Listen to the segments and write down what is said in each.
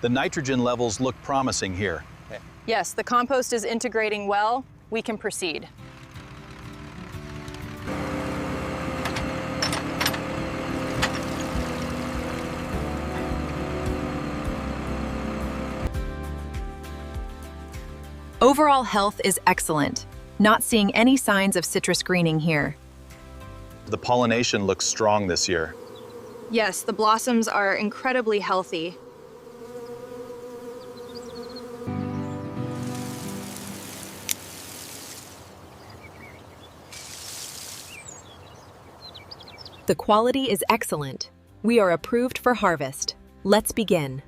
The nitrogen levels look promising here. Yes, the compost is integrating well. We can proceed. Overall health is excellent. Not seeing any signs of citrus greening here. The pollination looks strong this year. Yes, the blossoms are incredibly healthy. The quality is excellent. We are approved for harvest. Let's begin.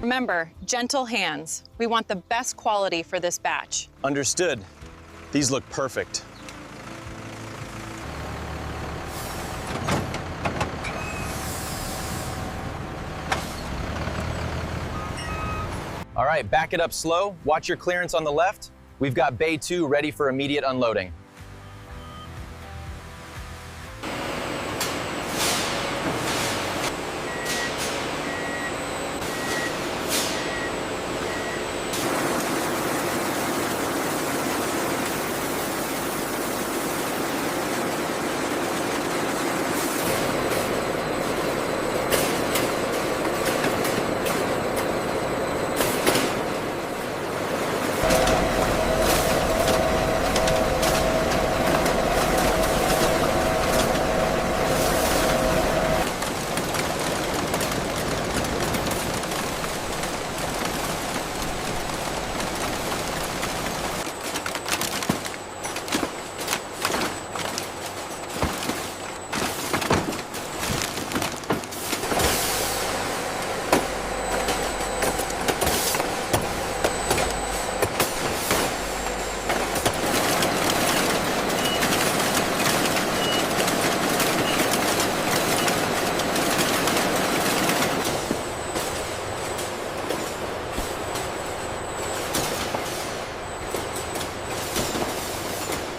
Remember, gentle hands. We want the best quality for this batch. Understood. These look perfect. All right, back it up slow. Watch your clearance on the left. We've got Bay 2 ready for immediate unloading.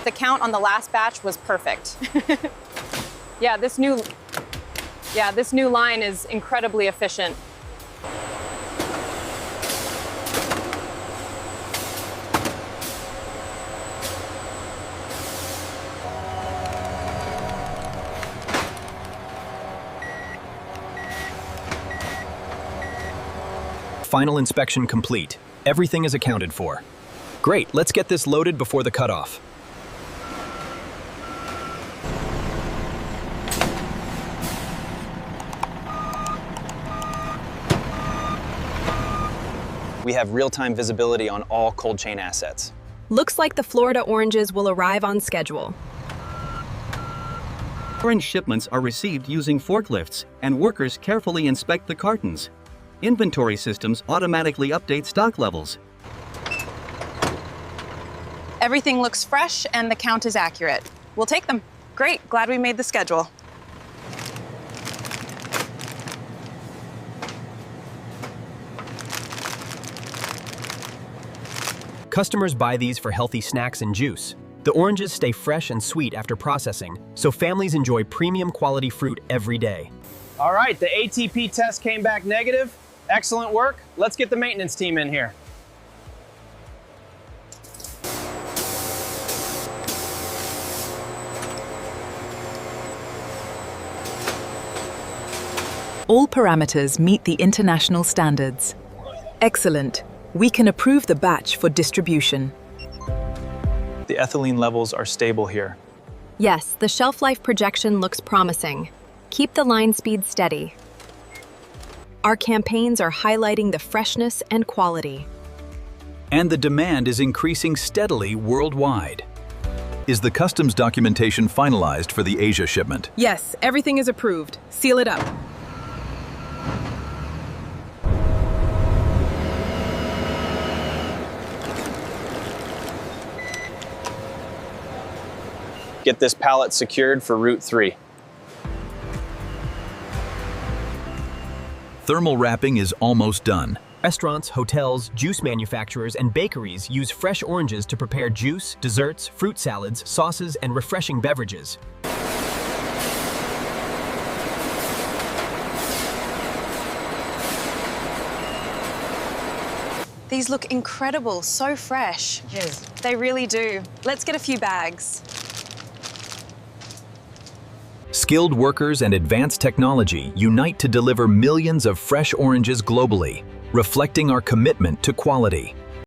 The count on the last batch was perfect. Yeah, this new line is incredibly efficient. Final inspection complete. Everything is accounted for. Great, let's get this loaded before the cutoff. We have real-time visibility on all cold chain assets. Looks like the Florida oranges will arrive on schedule. Orange shipments are received using forklifts, and workers carefully inspect the cartons. Inventory systems automatically update stock levels. Everything looks fresh and the count is accurate. We'll take them. Great, glad we made the schedule. Customers buy these for healthy snacks and juice. The oranges stay fresh and sweet after processing, so families enjoy premium quality fruit every day. All right, the ATP test came back negative. Excellent work. Let's get the maintenance team in here. All parameters meet the international standards. Excellent. We can approve the batch for distribution. The ethylene levels are stable here. Yes, the shelf life projection looks promising. Keep the line speed steady. Our campaigns are highlighting the freshness and quality. And the demand is increasing steadily worldwide. Is the customs documentation finalized for the Asia shipment? Yes, everything is approved. Seal it up. Get this pallet secured for Route 3. Thermal wrapping is almost done. Restaurants, hotels, juice manufacturers, and bakeries use fresh oranges to prepare juice, desserts, fruit salads, sauces, and refreshing beverages. These look incredible, so fresh. Yes. They really do. Let's get a few bags. Skilled workers and advanced technology unite to deliver millions of fresh oranges globally, reflecting our commitment to quality.